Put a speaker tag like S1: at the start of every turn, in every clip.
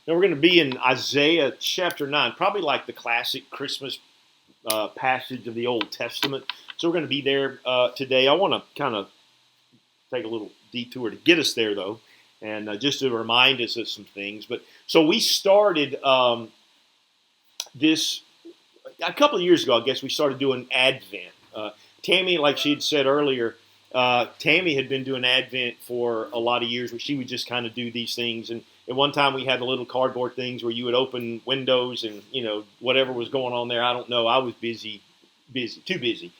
S1: And we're going to be in Isaiah chapter 9, probably like the classic Christmas passage of the Old Testament. So we're going to be there today. I want to kind of take a little detour to get us there, though, and just to remind us of some things. But so we started this a couple of years ago. I guess we started doing Advent. Tammy, like she had said earlier, Tammy had been doing Advent for a lot of years, where she would just kind of do these things. And at one time, we had the little cardboard things where you would open windows and whatever was going on there. I don't know. I was too busy,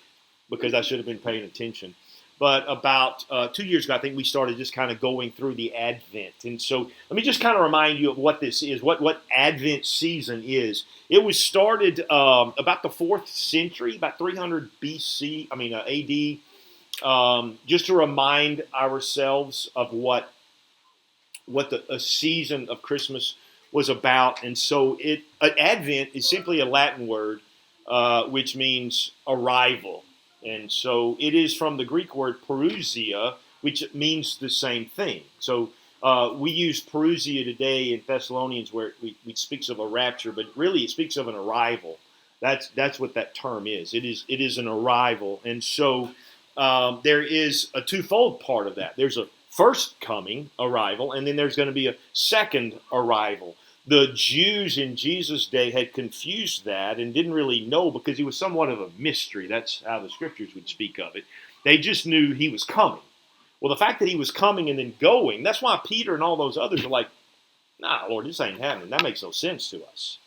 S1: because I should have been paying attention. But about 2 years ago, I think we started just kind of going through the Advent. And so let me just kind of remind you of what this is, what Advent season is. It was started about the 4th century, about 300 AD, just to remind ourselves of what a season of Christmas was about. And so Advent is simply a Latin word, which means arrival. And so it is from the Greek word parousia, which means the same thing. So we use parousia today in Thessalonians, where it speaks of a rapture, but really it speaks of an arrival. That's what that term is. It is an arrival. And so there is a twofold part of that. There's a first coming arrival, and then there's going to be a second arrival. The Jews in Jesus' day had confused that and didn't really know, because he was somewhat of a mystery. That's how the scriptures would speak of it. They just knew he was coming. Well, the fact that he was coming and then going, that's why Peter and all those others are like, nah, Lord, this ain't happening. That makes no sense to us.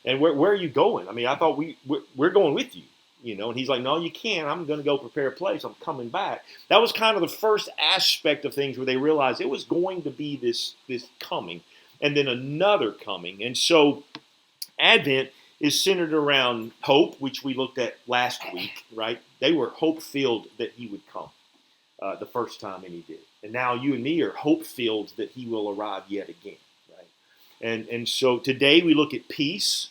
S1: And where are you going? I mean, I thought we're going with you. And he's like, no, you can't. I'm going to go prepare a place. I'm coming back. That was kind of the first aspect of things, where they realized it was going to be this coming, and then another coming. And so Advent is centered around hope, which we looked at last week, right? They were hope-filled that he would come the first time, and he did. And now you and me are hope-filled that he will arrive yet again, right? And so today we look at peace.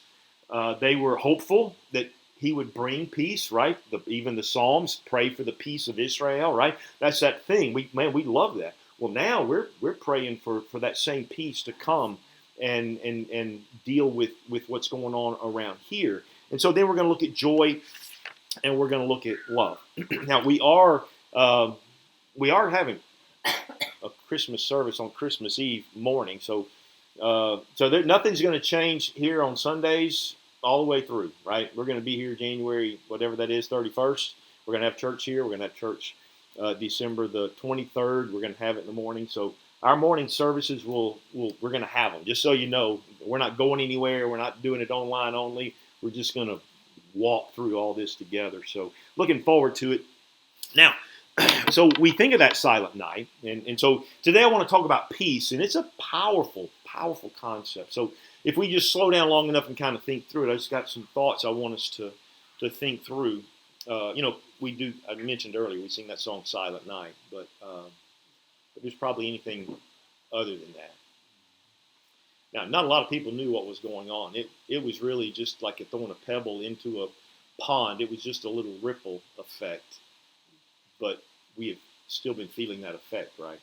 S1: They were hopeful that he would bring peace, right? Even the Psalms pray for the peace of Israel, right? That's that thing. We love that. Well, now we're praying for that same peace to come and deal with what's going on around here. And so then we're going to look at joy, and we're going to look at love. Now we are having a Christmas service on Christmas Eve morning, so nothing's going to change here on Sundays all the way through, right? We're going to be here January, whatever that is, 31st. We're going to have church here. We're going to have church December the 23rd. We're going to have it in the morning. So our morning services we're going to have them. Just so you know, we're not going anywhere. We're not doing it online only. We're just going to walk through all this together. So looking forward to it. Now, so we think of that silent night. And so today I want to talk about peace. And it's a powerful, powerful concept. So if we just slow down long enough and kind of think through it, I just got some thoughts I want us to think through. I mentioned earlier, we sing that song Silent Night, but there's probably anything other than that. Now, not a lot of people knew what was going on. It was really just like throwing a pebble into a pond. It was just a little ripple effect. But we have still been feeling that effect, right?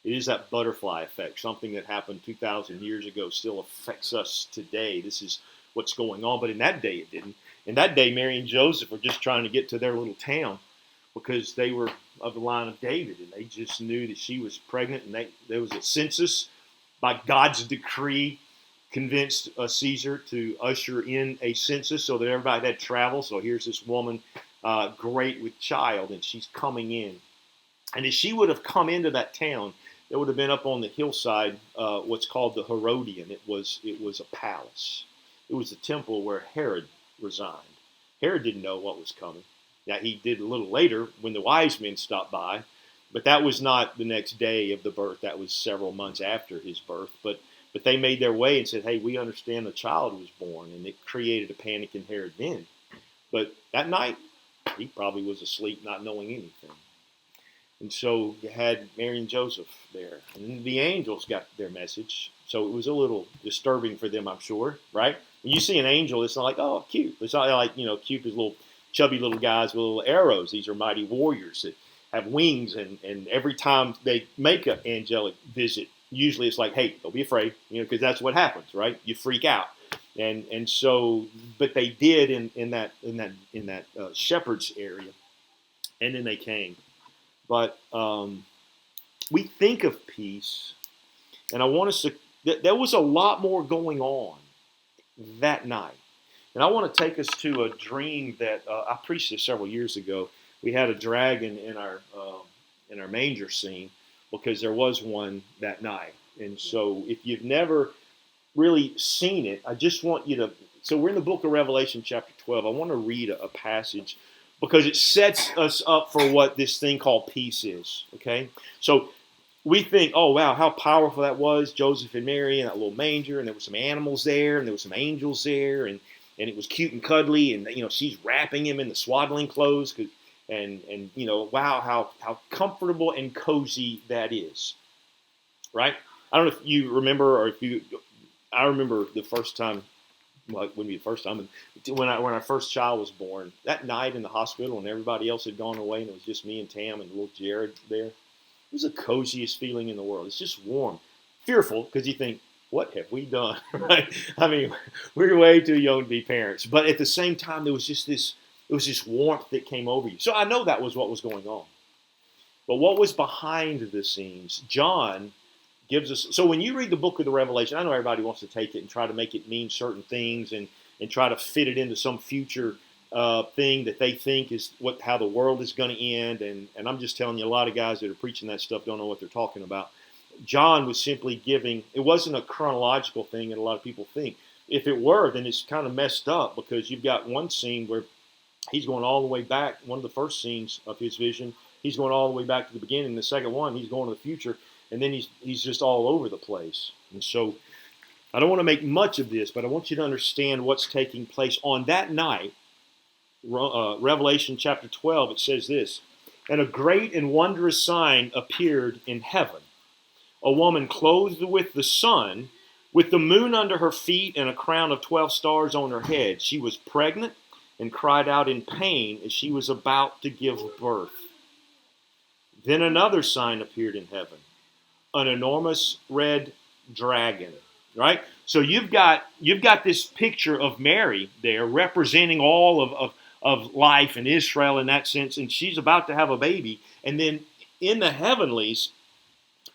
S1: It is that butterfly effect. Something that happened 2,000 years ago still affects us today. This is what's going on. But in that day, it didn't. In that day, Mary and Joseph were just trying to get to their little town, because they were of the line of David, and they just knew that she was pregnant, and there was a census by God's decree, convinced Caesar to usher in a census so that everybody had travel. So here's this woman, great with child, and she's coming in. And if she would have come into that town, it would have been up on the hillside, what's called the Herodian. It was a palace. It was the temple where Herod resigned. Herod didn't know what was coming. Now, he did a little later when the wise men stopped by, but that was not the next day of the birth. That was several months after his birth. But they made their way and said, hey, we understand the child was born, and it created a panic in Herod then. But that night, he probably was asleep, not knowing anything. And so you had Mary and Joseph there, and the angels got their message. So it was a little disturbing for them, I'm sure, right? When you see an angel, it's not like, oh, cute. It's not like, cute as little chubby little guys with little arrows. These are mighty warriors that have wings, and every time they make an angelic visit, usually it's like, hey, don't be afraid, because that's what happens, right? You freak out, and so, but they did in that shepherd's area, and then they came. But we think of peace, and I want us to. There was a lot more going on that night, and I want to take us to a dream that I preached this several years ago. We had a dragon in our manger scene because there was one that night. And so if you've never really seen it, I just want you to. So we're in the book of Revelation, chapter 12. I want to read a passage because it sets us up for what this thing called peace is. Okay? So we think, oh, wow, how powerful that was, Joseph and Mary in that little manger, and there were some animals there, and there were some angels there, and it was cute and cuddly, and she's wrapping him in the swaddling clothes, and wow, how comfortable and cozy that is, right? I don't know if you remember, or I remember the first time, well, it wouldn't be the first time, when our first child was born, that night in the hospital, and everybody else had gone away, and it was just me and Tam and little Jared there. It was the coziest feeling in the world. It's just warm. Fearful, because you think, what have we done? Right? I mean, we're way too young to be parents. But at the same time, there was just this warmth that came over you. So I know that was what was going on. But what was behind the scenes? John gives us. So when you read the book of the Revelation, I know everybody wants to take it and try to make it mean certain things and try to fit it into some future thing that they think is how the world is going to end. And I'm just telling you, a lot of guys that are preaching that stuff don't know what they're talking about. John was simply giving, it wasn't a chronological thing that a lot of people think. If it were, then it's kind of messed up because you've got one scene where he's going all the way back, one of the first scenes of his vision, he's going all the way back to the beginning. The second one, he's going to the future, and then he's just all over the place. And so I don't want to make much of this, but I want you to understand what's taking place on that night. Revelation chapter 12, it says this, and a great and wondrous sign appeared in heaven. A woman clothed with the sun, with the moon under her feet and a crown of 12 stars on her head. She was pregnant and cried out in pain as she was about to give birth. Then another sign appeared in heaven, an enormous red dragon. Right? So you've got this picture of Mary there representing all of life in Israel in that sense, and she's about to have a baby. And then in the heavenlies,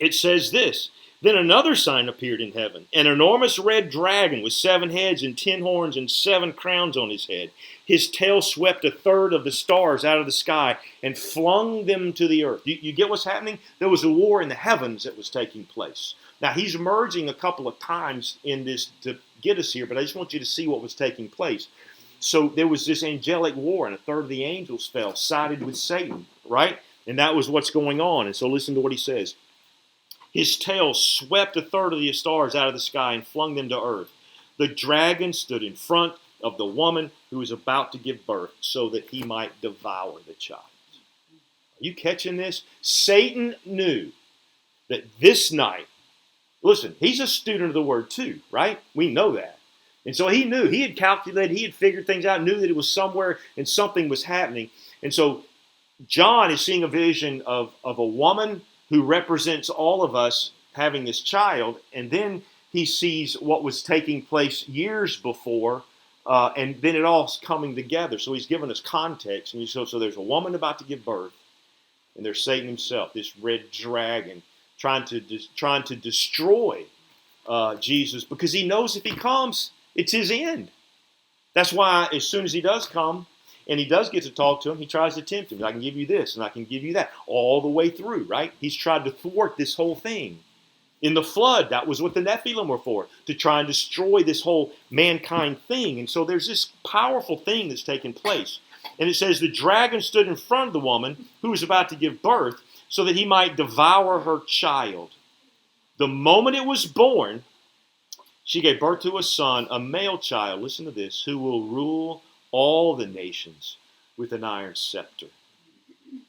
S1: it says this, then another sign appeared in heaven, an enormous red dragon with 7 heads and 10 horns and 7 crowns on his head. His tail swept a third of the stars out of the sky and flung them to the earth. You get what's happening? There was a war in the heavens that was taking place. Now, he's merging a couple of times in this to get us here, but I just want you to see what was taking place. So there was this angelic war, and a third of the angels fell, sided with Satan, right? And that was what's going on. And so listen to what he says. His tail swept a third of the stars out of the sky and flung them to earth. The dragon stood in front of the woman who was about to give birth so that he might devour the child. Are you catching this? Satan knew that this night, listen, he's a student of the word too, right? We know that. And so he knew, he had calculated, he had figured things out, knew that it was somewhere and something was happening. And so John is seeing a vision of a woman who represents all of us having this child, and then he sees what was taking place years before, and then it all's coming together. So he's given us context, and so there's a woman about to give birth, and there's Satan himself, this red dragon, trying to destroy Jesus, because he knows if he comes, it's his end. That's why as soon as he does come, and he does get to talk to him, he tries to tempt him. I can give you this, and I can give you that, all the way through, right? He's tried to thwart this whole thing. In the flood, that was what the Nephilim were for, to try and destroy this whole mankind thing. And so there's this powerful thing that's taking place. And it says, the dragon stood in front of the woman who was about to give birth so that he might devour her child. The moment it was born, she gave birth to a son, a male child, listen to this, who will rule all the nations with an iron scepter.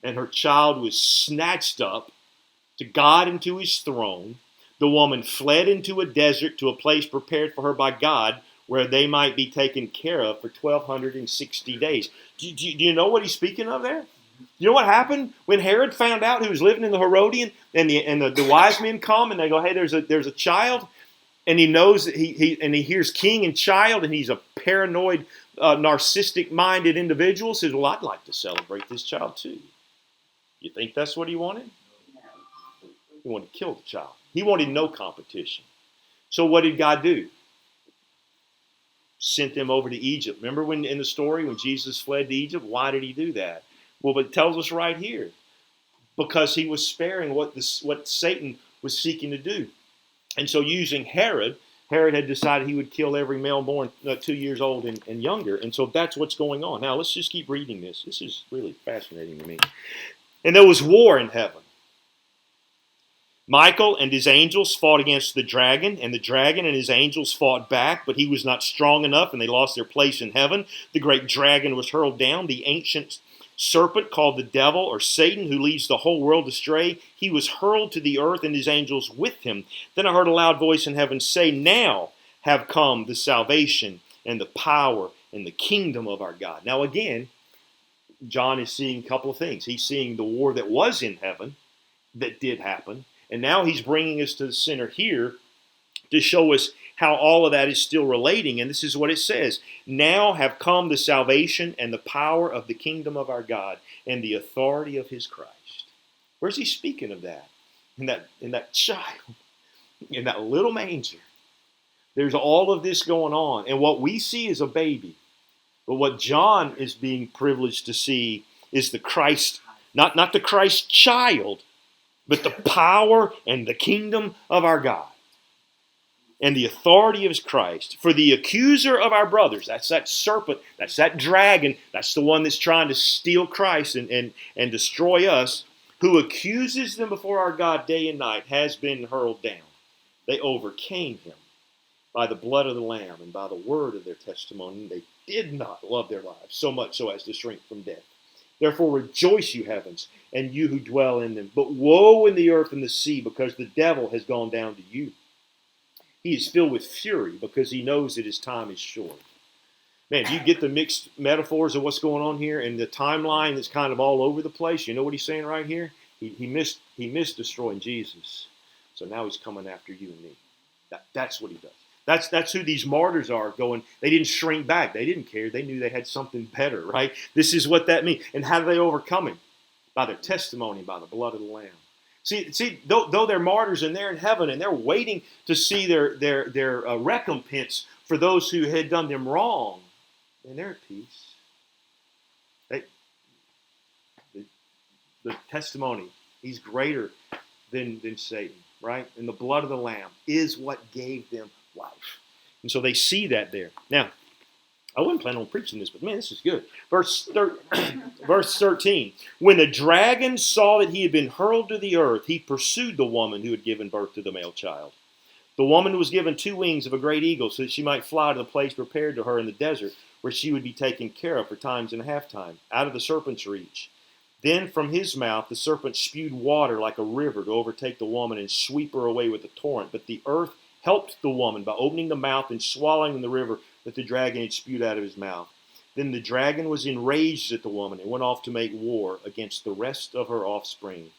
S1: And her child was snatched up to God and to his throne. The woman fled into a desert to a place prepared for her by God, where they might be taken care of for 1,260 days. Do you know what he's speaking of there? You know what happened when Herod found out who was living in the Herodian, and the wise men come and they go, hey, there's a child, and he knows that he hears king and child, and he's a paranoid, narcissistic-minded individual. Says, well, I'd like to celebrate this child too. You think that's what he wanted? He wanted to kill the child. He wanted no competition. So what did God do? Sent them over to Egypt. Remember when in the story when Jesus fled to Egypt? Why did he do that? Well, but it tells us right here. Because he was sparing what Satan was seeking to do. And so using Herod had decided he would kill every male born 2 years old and younger. And so that's what's going on. Now let's just keep reading this. This is really fascinating to me. And there was war in heaven. Michael and his angels fought against the dragon, and the dragon and his angels fought back, but he was not strong enough, and they lost their place in heaven. The great dragon was hurled down, the ancient serpent called the devil or Satan, who leads the whole world astray. He was hurled to the earth, and his angels with him. Then I heard a loud voice in heaven say, now have come the salvation and the power and the kingdom of our God. Now again, John is seeing a couple of things. He's seeing the war that was in heaven, that did happen. And now he's bringing us to the center here to show us how all of that is still relating. And this is what it says. Now have come the salvation and the power of the kingdom of our God and the authority of his Christ. Where's he speaking of that? In that child, in that little manger. There's all of this going on. And what we see is a baby. But what John is being privileged to see is the Christ, not the Christ child, but the power and the kingdom of our God and the authority of his Christ. For the accuser of our brothers, that's that serpent, that's that dragon, that's the one that's trying to steal Christ and destroy us, who accuses them before our God day and night, has been hurled down. They overcame him by the blood of the Lamb and by the word of their testimony. They did not love their lives so much so as to shrink from death. Therefore rejoice, you heavens, and you who dwell in them. But woe in the earth and the sea, because the devil has gone down to you. He is filled with fury, because he knows that his time is short. Man, you get the mixed metaphors of what's going on here, and the timeline is kind of all over the place. You know what he's saying right here? He missed destroying Jesus. So now he's coming after you and me. That's what he does. That's who these martyrs are going. They didn't shrink back. They didn't care. They knew they had something better, right? This is what that means. And how do they overcome him? By their testimony, by the blood of the Lamb. See, though they're martyrs and they're in heaven and they're waiting to see their recompense for those who had done them wrong, and they're at peace. The testimony, he's greater than Satan, right? And the blood of the Lamb is what gave them life. And so they see that there. Now, I wasn't planning on preaching this, but man, this is good. Verse 13. When the dragon saw that he had been hurled to the earth, he pursued the woman who had given birth to the male child. The woman was given 2 wings of a great eagle so that she might fly to the place prepared to her in the desert, where she would be taken care of for times and a half time, out of the serpent's reach. Then from his mouth the serpent spewed water like a river to overtake the woman and sweep her away with a torrent. But the earth helped the woman by opening the mouth and swallowing the river that the dragon had spewed out of his mouth. Then the dragon was enraged at the woman and went off to make war against the rest of her offspring,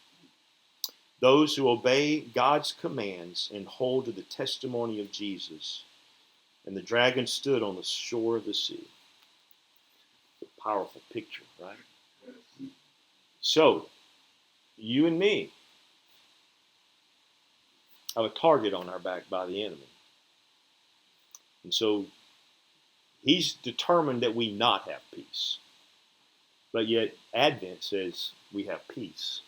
S1: those who obey God's commands and hold to the testimony of Jesus. And the dragon stood on the shore of the sea. It's a powerful picture, right? So, you and me have a target on our back by the enemy. And so, he's determined that we not have peace. But yet, Advent says we have peace.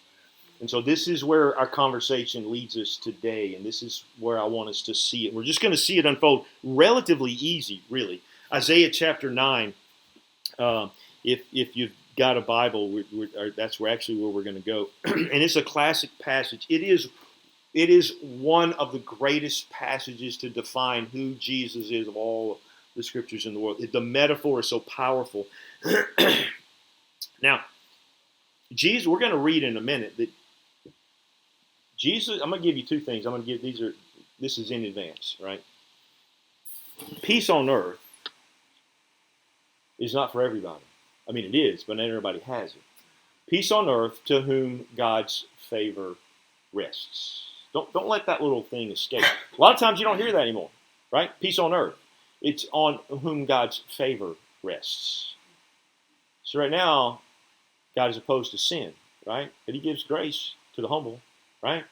S1: And so this is where our conversation leads us today, and this is where I want us to see it. We're just going to see it unfold relatively easy, really. Isaiah chapter 9, if you've got a Bible, that's where we're going to go. And it's a classic passage. It is one of the greatest passages to define who Jesus is of all the scriptures in the world. The metaphor is so powerful. Now, Jesus, we're going to read in a minute that Jesus, I'm going to give you 2 things. This is in advance, right? Peace on earth is not for everybody. I mean, it is, but not everybody has it. Peace on earth to whom God's favor rests. Don't let that little thing escape. A lot of times you don't hear that anymore, right? Peace on earth. It's on whom God's favor rests. So right now, God is opposed to sin, right? But he gives grace to the humble, right?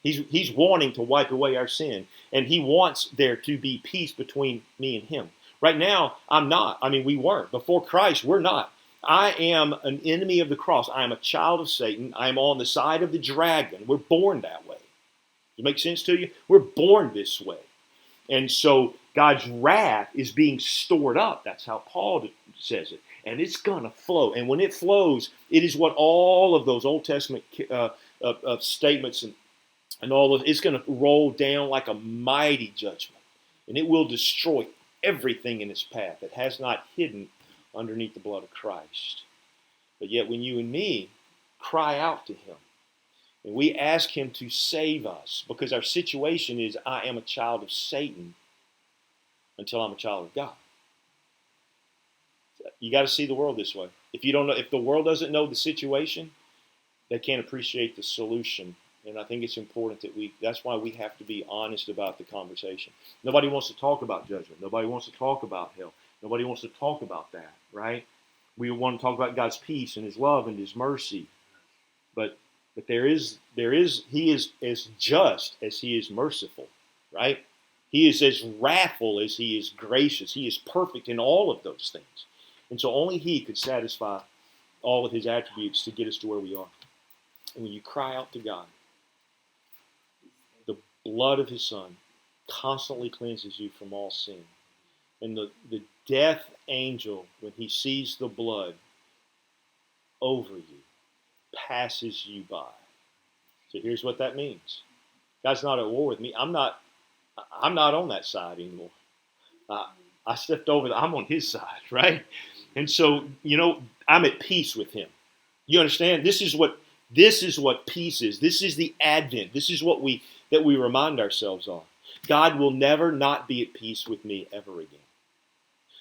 S1: He's wanting to wipe away our sin. And he wants there to be peace between me and him. Right now, I'm not. I mean, we weren't. Before Christ, we're not. I am an enemy of the cross. I am a child of Satan. I am on the side of the dragon. We're born that way. Does it make sense to you? We're born this way. And so God's wrath is being stored up. That's how Paul says it. And it's going to flow. And when it flows, it is what all of those Old Testament statements and all of it's going to roll down like a mighty judgment. And it will destroy everything in its path that has not hidden underneath the blood of Christ. But yet when you and me cry out to him, and we ask him to save us, because our situation is, I am a child of Satan until I'm a child of God. You got to see the world this way. If you don't know, if the world doesn't know the situation, they can't appreciate the solution. And I think it's important that that's why we have to be honest about the conversation. Nobody wants to talk about judgment. Nobody wants to talk about hell. Nobody wants to talk about that, right? We want to talk about God's peace and his love and his mercy. But he is as just as he is merciful, right? He is as wrathful as he is gracious. He is perfect in all of those things. And so only he could satisfy all of his attributes to get us to where we are. And when you cry out to God, the blood of his son constantly cleanses you from all sin. And the death angel, when he sees the blood over you, passes you by. So here's what that means. God's not at war with me. I'm not on that side anymore. I stepped over. I'm on his side, right? And so, I'm at peace with him. You understand? This is what peace is. This is the Advent. This is what we remind ourselves of. God will never not be at peace with me ever again.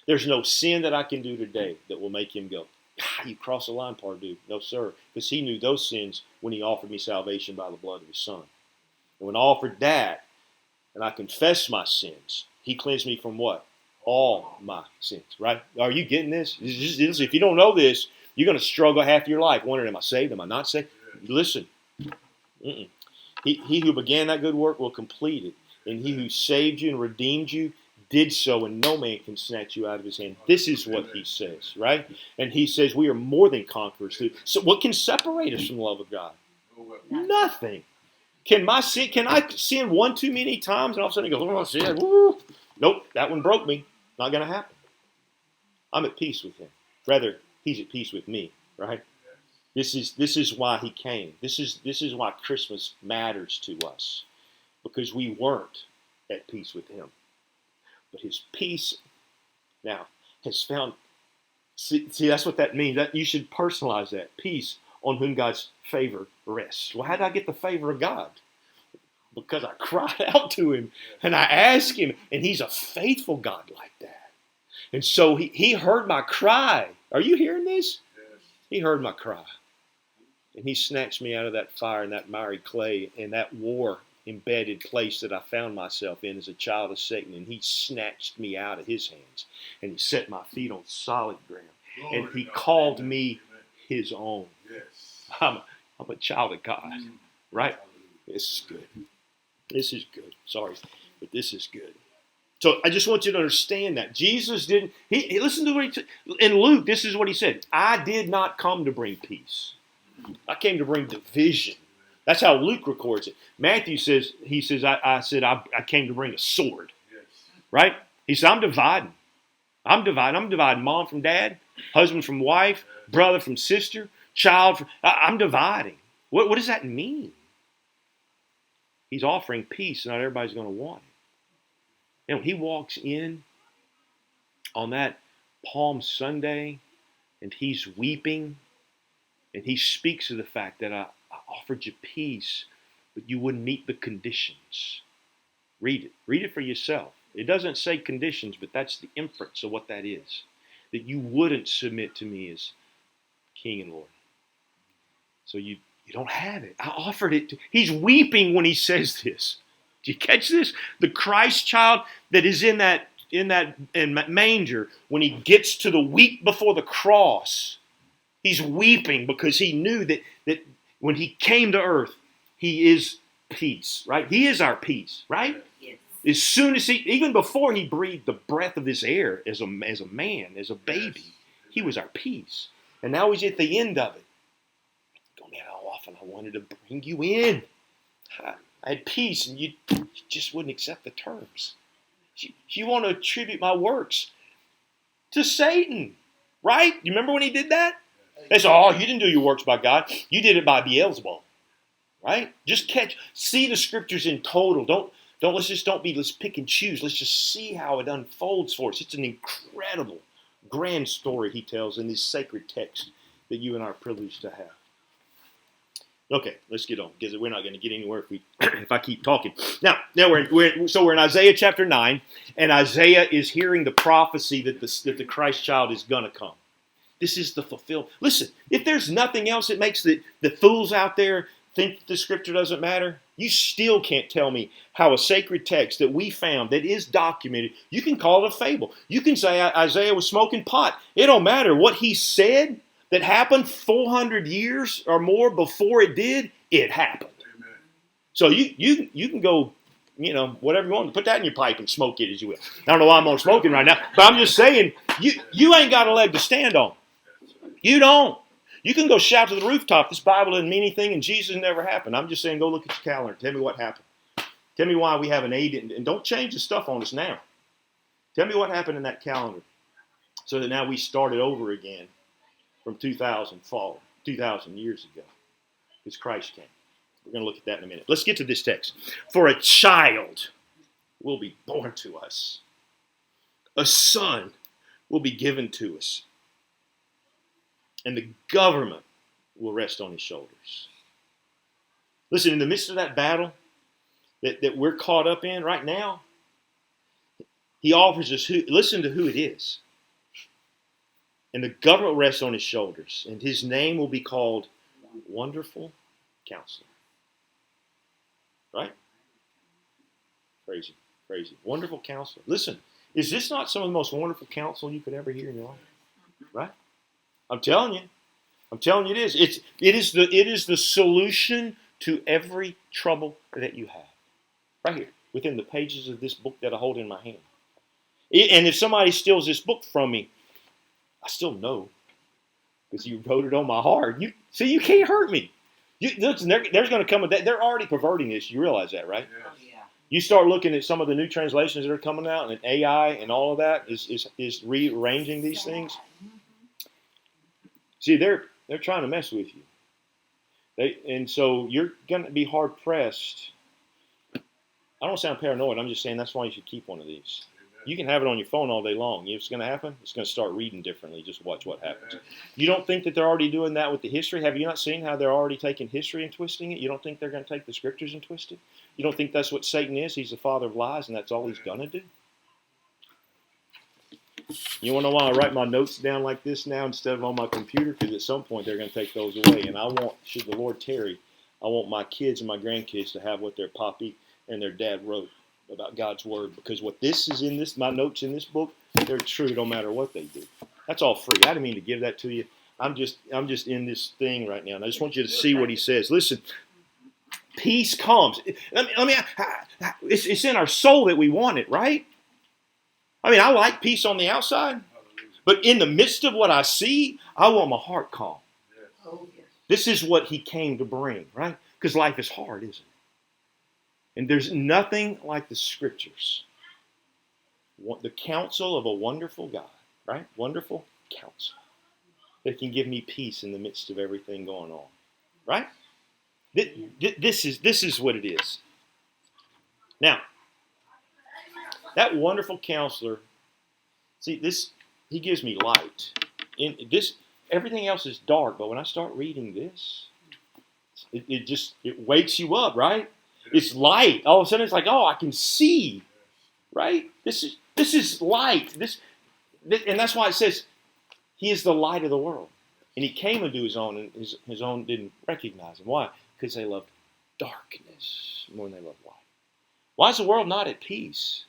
S1: There's no sin that I can do today that will make him go, you crossed the line, Pardue. No, sir. Because he knew those sins when he offered me salvation by the blood of his son. And when I offered that, and I confessed my sins, he cleansed me from what? All my sins, right? Are you getting this? If you don't know this, you're going to struggle half your life wondering, am I saved? Am I not saved? Listen. He who began that good work will complete it. And he who saved you and redeemed you did so, and no man can snatch you out of his hand. This is what he says, right? And he says we are more than conquerors. So what can separate us from the love of God? Nothing. Can I sin one too many times and all of a sudden go, oh, sin, woo. Nope, that one broke me. Not going to happen. I'm at peace with him. Rather, he's at peace with me, right? This is why he came. This is why Christmas matters to us, because we weren't at peace with him. But his peace now has found. See, that's what that means. That you should personalize that. Peace on whom God's favor rests. Well, how did I get the favor of God? Because I cried out to him and I asked him, and he's a faithful God like that. And so he heard my cry. Are you hearing this? Yes. He heard my cry. And he snatched me out of that fire and that miry clay and that war-embedded place that I found myself in as a child of Satan. And he snatched me out of his hands. And he set my feet on solid ground. Glory and he called me his own. Yes. I'm a child of God. Right? This is good. This is good. Sorry, but this is good. So I just want you to understand that. Jesus didn't, he listen to what he said. In Luke, this is what he said. I did not come to bring peace. I came to bring division. That's how Luke records it. Matthew says, I came to bring a sword. Right? He said, I'm dividing. I'm dividing mom from dad, husband from wife, brother from sister, child from, I'm dividing. What does that mean? He's offering peace, not everybody's going to want it. He walks in on that Palm Sunday, and he's weeping, and he speaks of the fact that I offered you peace, but you wouldn't meet the conditions. Read it. Read it for yourself. It doesn't say conditions, but that's the inference of what that is. That you wouldn't submit to me as King and Lord. So you don't have it. I offered it to. He's weeping when he says this. Do you catch this? The Christ child that is in that manger, when he gets to the week before the cross, he's weeping because he knew that when he came to earth, he is peace, right? He is our peace, right? Yes. As soon as even before he breathed the breath of this air as a man, as a baby, he was our peace. And now he's at the end of it. Oh man, how often I wanted to bring you in. I had peace, and you just wouldn't accept the terms. You want to attribute my works to Satan, right? You remember when he did that? They said, oh, you didn't do your works by God. You did it by Beelzebub, right? Just see the scriptures in total. Let's pick and choose. Let's just see how it unfolds for us. It's an incredible, grand story he tells in this sacred text that you and I are privileged to have. Okay, let's get on, because we're not going to get anywhere if I keep talking. Now we're in Isaiah chapter 9, and Isaiah is hearing the prophecy that the Christ child is going to come. This is the fulfilled. Listen, if there's nothing else that makes the fools out there think the scripture doesn't matter, you still can't tell me how a sacred text that we found, that is documented, you can call it a fable. You can say Isaiah was smoking pot. It don't matter. What he said that happened 400 years or more before it did, it happened. Amen. So you can go, whatever you want, put that in your pipe and smoke it as you will. I don't know why I'm on smoking right now, but I'm just saying, you ain't got a leg to stand on. You don't. You can go shout to the rooftop, this Bible doesn't mean anything and Jesus never happened. I'm just saying, go look at your calendar. Tell me what happened. Tell me why we have an 8, and don't change the stuff on us now. Tell me what happened in that calendar so that now we started over again from 2,000 years ago, because Christ came. We're going to look at that in a minute. Let's get to this text. For a child will be born to us. A son will be given to us. And the government will rest on his shoulders. Listen, in the midst of that battle that we're caught up in right now, he offers us, listen to who it is. And the government rests on his shoulders, and his name will be called Wonderful Counselor. Right? Crazy. Wonderful Counselor. Listen, is this not some of the most wonderful counsel you could ever hear in your life? Right? I'm telling you it is. It is the solution to every trouble that you have. Right here, within the pages of this book that I hold in my hand. And if somebody steals this book from me, I still know, because you wrote it on my heart. You can't hurt me. There's going to come a day. They're already perverting this. You realize that, right? Yeah. You start looking at some of the new translations that are coming out, and AI and all of that is rearranging these things. See, they're trying to mess with you. And so you're going to be hard pressed. I don't sound paranoid. I'm just saying that's why you should keep one of these. You can have it on your phone all day long. You know what's going to happen? It's going to start reading differently. Just watch what happens. You don't think that they're already doing that with the history? Have you not seen how they're already taking history and twisting it? You don't think they're going to take the scriptures and twist it? You don't think that's what Satan is? He's the father of lies, and that's all he's going to do? You want to know why I write my notes down like this now instead of on my computer? Because at some point they're going to take those away. And I want, should the Lord tarry, I want my kids and my grandkids to have what their poppy and their dad wrote about God's word, because what this is in this, my notes in this book, they're true no matter what they do. That's all free. I didn't mean to give that to you. I'm just in this thing right now, and I just want you to see what he says. Listen, peace comes. It's in our soul that we want it, right? I mean, I like peace on the outside, but in the midst of what I see, I want my heart calm. This is what he came to bring, right? Because life is hard, isn't it? And there's nothing like the scriptures. The counsel of a wonderful God, right? Wonderful counsel that can give me peace in the midst of everything going on, right? This is what it is. Now, that wonderful counselor, see this, he gives me light. In this, everything else is dark, but when I start reading this, it wakes you up, right? It's light. All of a sudden, it's like, oh, I can see, right? This is light. And that's why it says, he is the light of the world. And he came into his own, and his own didn't recognize him. Why? Because they loved darkness more than they loved light. Why is the world not at peace?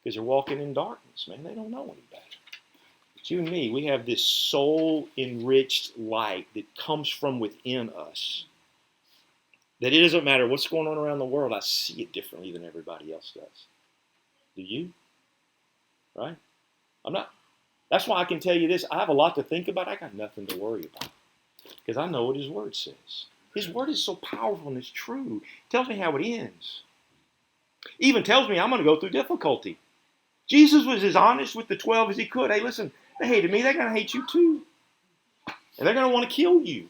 S1: Because they're walking in darkness, man. They don't know any better. But you and me, we have this soul-enriched light that comes from within us. That it doesn't matter what's going on around the world, I see it differently than everybody else does. Do you? Right? I'm not. That's why I can tell you this. I have a lot to think about. I got nothing to worry about. Because I know what His Word says. His Word is so powerful and it's true. It tells me how it ends. It even tells me I'm going to go through difficulty. Jesus was as honest with the 12 as He could. Hey, listen, they hated me. They're going to hate you too. And they're going to want to kill you.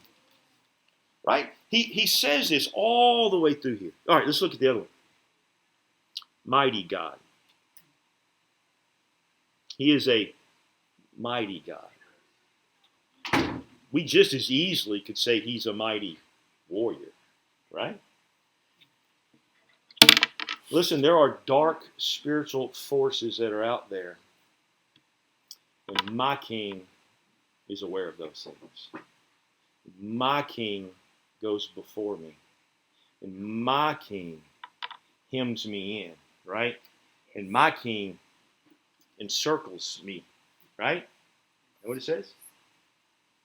S1: Right? He says this all the way through here. All right, let's look at the other one. Mighty God. He is a mighty God. We just as easily could say He's a mighty warrior, right? Listen, there are dark spiritual forces that are out there, and my King is aware of those things. My King goes before me, and my King hems me in, right? And my King encircles me, right? You know what it says?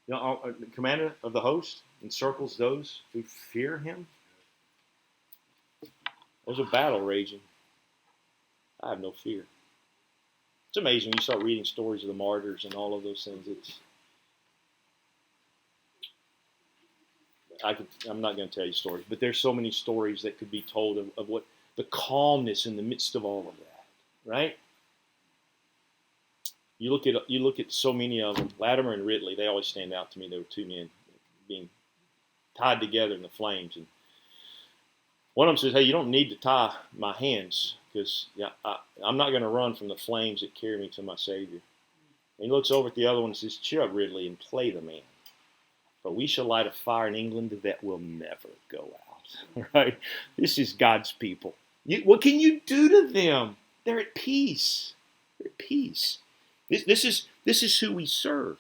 S1: You know, the commander of the host encircles those who fear Him. There's a battle raging. I have no fear. It's amazing when you start reading stories of the martyrs and all of those things. I'm not going to tell you stories, but there's so many stories that could be told of what the calmness in the midst of all of that, right? You look at so many of them. Latimer and Ridley, they always stand out to me. They were two men being tied together in the flames, and one of them says, "Hey, you don't need to tie my hands because I'm not going to run from the flames that carry me to my Savior." And he looks over at the other one and says, "Cheer up, Ridley, and play the man. For we shall light a fire in England that will never go out." Right? This is God's people. What can you do to them? They're at peace. They're at peace. This is who we serve.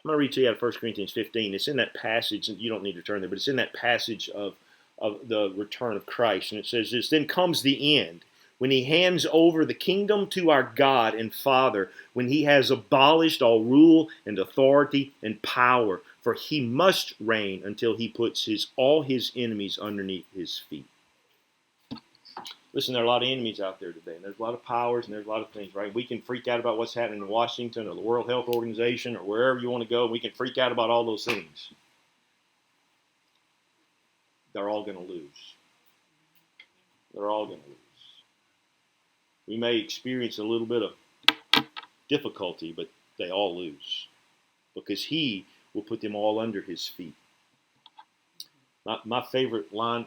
S1: I'm going to read to you out of 1 Corinthians 15. It's in that passage, and you don't need to turn there, but it's in that passage of the return of Christ. And it says this, "Then comes the end, when He hands over the kingdom to our God and Father, when He has abolished all rule and authority and power, for He must reign until He puts all His enemies underneath His feet." Listen, there are a lot of enemies out there today, and there's a lot of powers, and there's a lot of things, right? We can freak out about what's happening in Washington or the World Health Organization or wherever you want to go. We can freak out about all those things. They're all going to lose. They're all going to lose. We may experience a little bit of difficulty, but they all lose because He will put them all under His feet. My favorite line,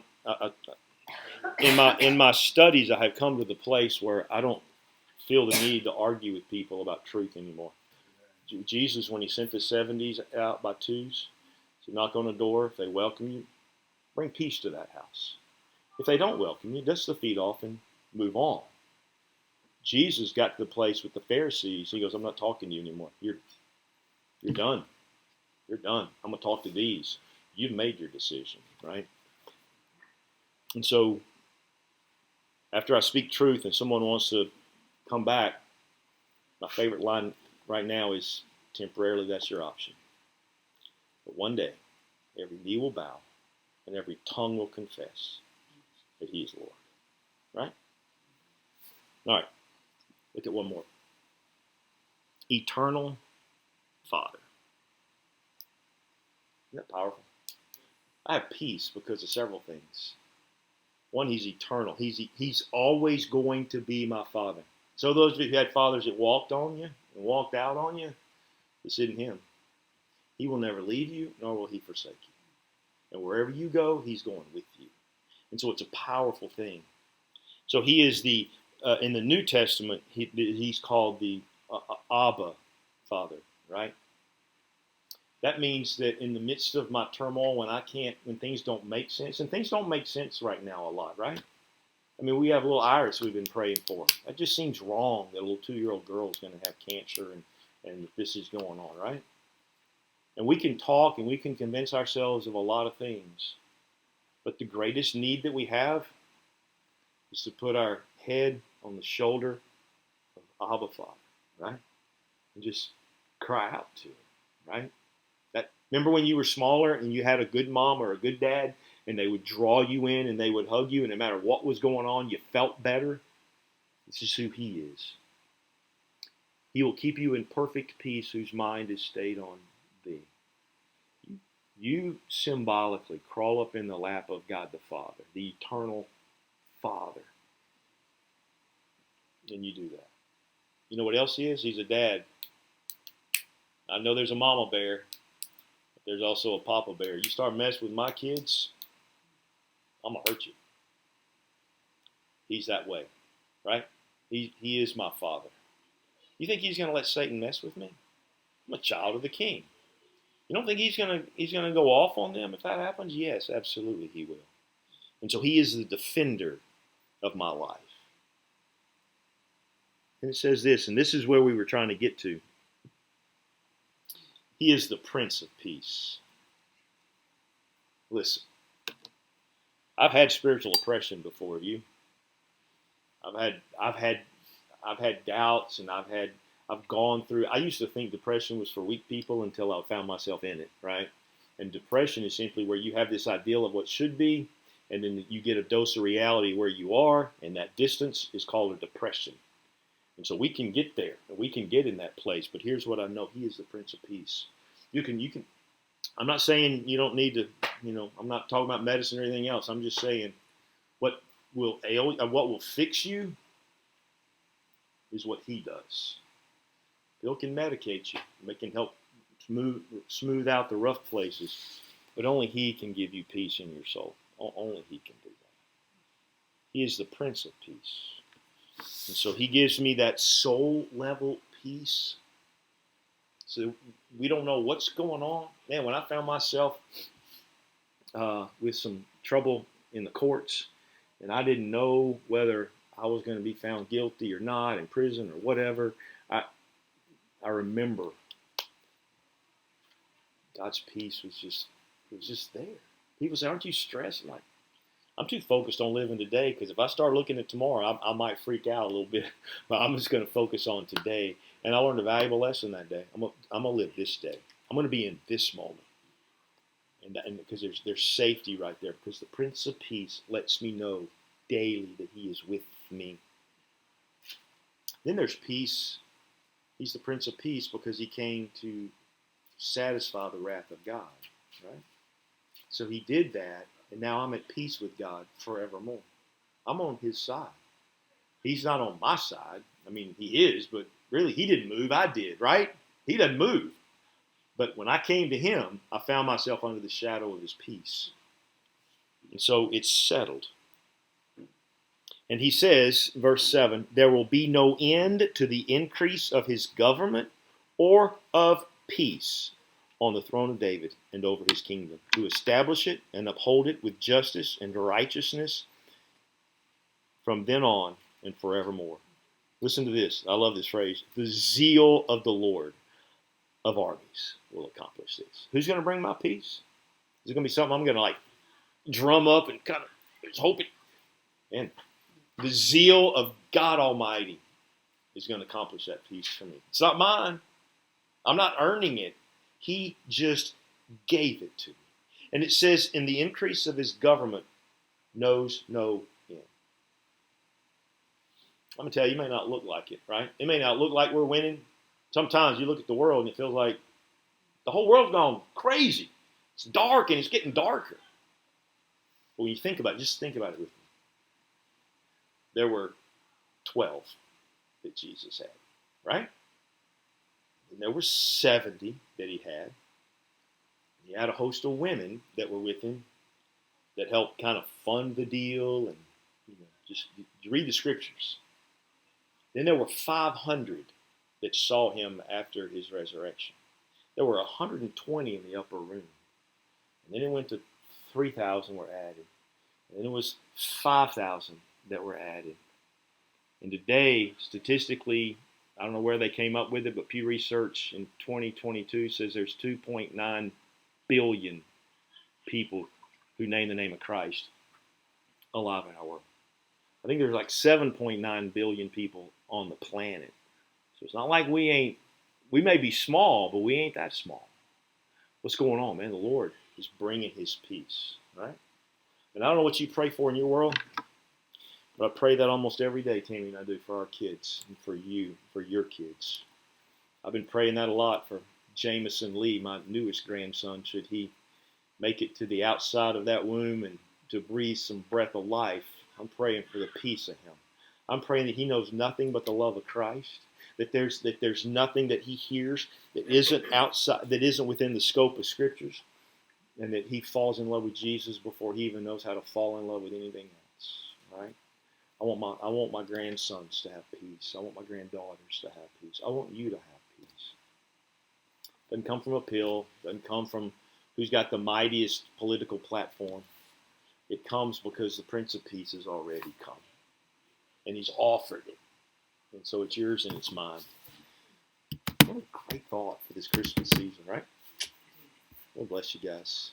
S1: in my studies, I have come to the place where I don't feel the need to argue with people about truth anymore. Jesus, when He sent the 70s out by twos, to knock on the door, if they welcome you, bring peace to that house. If they don't welcome you, dust the feet off and move on. Jesus got to the place with the Pharisees. He goes, "I'm not talking to you anymore. You're done. You're done. I'm going to talk to these. You've made your decision," right? And so, after I speak truth and someone wants to come back, my favorite line right now is, "Temporarily, that's your option. But one day, every knee will bow and every tongue will confess that He is Lord." Right? All right. Look at one more. Eternal Father. Isn't that powerful? I have peace because of several things. One, He's eternal. He's always going to be my Father. So those of you who had fathers that walked on you and walked out on you, it's in Him. He will never leave you, nor will He forsake you. And wherever you go, He's going with you. And so it's a powerful thing. So He is in the New Testament, He's called the Abba Father, right? That means that in the midst of my turmoil, when things don't make sense, and things don't make sense right now a lot, right? I mean, we have little Iris we've been praying for. That just seems wrong that a little 2-year-old girl is going to have cancer, and and this is going on, right? And we can talk and we can convince ourselves of a lot of things. But the greatest need that we have is to put our head on the shoulder of Abba Father, right? And just cry out to him, right? Remember when you were smaller and you had a good mom or a good dad and they would draw you in and they would hug you, and no matter what was going on, you felt better? This is who he is. He will keep you in perfect peace whose mind is stayed on thee. You symbolically crawl up in the lap of God the Father, the eternal Father. And you do that. You know what else he is? He's a dad. I know there's a mama bear, but there's also a papa bear. You start messing with my kids, I'm going to hurt you. He's that way, right? He is my Father. You think he's going to let Satan mess with me? I'm a child of the King. You don't think he's going to go off on them if that happens? Yes, absolutely he will. And so he is the defender of my life. And it says this, and this is where we were trying to get to. He is the Prince of Peace. Listen, I've had spiritual oppression before. Have you? I've had doubts, and I've gone through. I used to think depression was for weak people until I found myself in it, right? And depression is simply where you have this ideal of what should be, and then you get a dose of reality where you are, and that distance is called a depression. And so we can get there, and we can get in that place. But here's what I know: he is the Prince of Peace. You can. I'm not saying you don't need to. I'm not talking about medicine or anything else. I'm just saying what will fix you is what he does. Bill can medicate you. It can help smooth out the rough places, but only he can give you peace in your soul. Only he can do that. He is the Prince of Peace. And so he gives me that soul level peace. So we don't know what's going on. Man, when I found myself with some trouble in the courts, and I didn't know whether I was going to be found guilty or not, in prison or whatever, I remember God's peace was just there. People say, "Aren't you stressed?" I'm like, I'm too focused on living today, because if I start looking at tomorrow, I might freak out a little bit. But I'm just going to focus on today. And I learned a valuable lesson that day. I'm going to live this day. I'm going to be in this moment. And because there's safety right there, because the Prince of Peace lets me know daily that he is with me. Then there's peace. He's the Prince of Peace because he came to satisfy the wrath of God, right? So he did that, and now I'm at peace with God forevermore. I'm on his side. He's not on my side. I mean, he is, but really he didn't move. I did, right? He doesn't move. But when I came to him, I found myself under the shadow of his peace. And so it's settled. And he says, verse 7, there will be no end to the increase of his government or of peace on the throne of David and over his kingdom, to establish it and uphold it with justice and righteousness from then on and forevermore. Listen to this. I love this phrase. The zeal of the Lord of armies will accomplish this. Who's going to bring my peace? Is it going to be something I'm going to drum up and kind of just hope it? Man, the zeal of God Almighty is going to accomplish that peace for me. It's not mine. I'm not earning it. He just gave it to me. And it says, in the increase of his government knows no end. I'm going to tell you, it may not look like it, right? It may not look like we're winning. Sometimes you look at the world and it feels like the whole world's gone crazy. It's dark and it's getting darker. But when you think about it, just think about it with me. There were 12 that Jesus had, right? And there were 70 that he had. He had a host of women that were with him that helped kind of fund the deal, and just read the scriptures. Then there were 500 that saw him after his resurrection. There were 120 in the upper room. And then it went to 3,000 were added. And then it was 5,000 that were added. And today, statistically, I don't know where they came up with it, but Pew Research in 2022 says there's 2.9 billion people who name the name of Christ alive in our world. I think there's like 7.9 billion people on the planet. So it's not like we may be small, but we ain't that small. What's going on, man? The Lord is bringing his peace, right? And I don't know what you pray for in your world, but I pray that almost every day, Tammy and I do, for our kids and for you, for your kids. I've been praying that a lot for Jameson Lee, my newest grandson, should he make it to the outside of that womb and to breathe some breath of life. I'm praying for the peace of him. I'm praying that he knows nothing but the love of Christ, that there's nothing that he hears that isn't outside, that isn't within the scope of Scriptures, and that he falls in love with Jesus before he even knows how to fall in love with anything else. Right? I want my grandsons to have peace. I want my granddaughters to have peace. I want you to have peace. Doesn't come from a pill. Doesn't come from who's got the mightiest political platform. It comes because the Prince of Peace has already come. And he's offered it. And so it's yours and it's mine. What a great thought for this Christmas season, right? Well, bless you guys.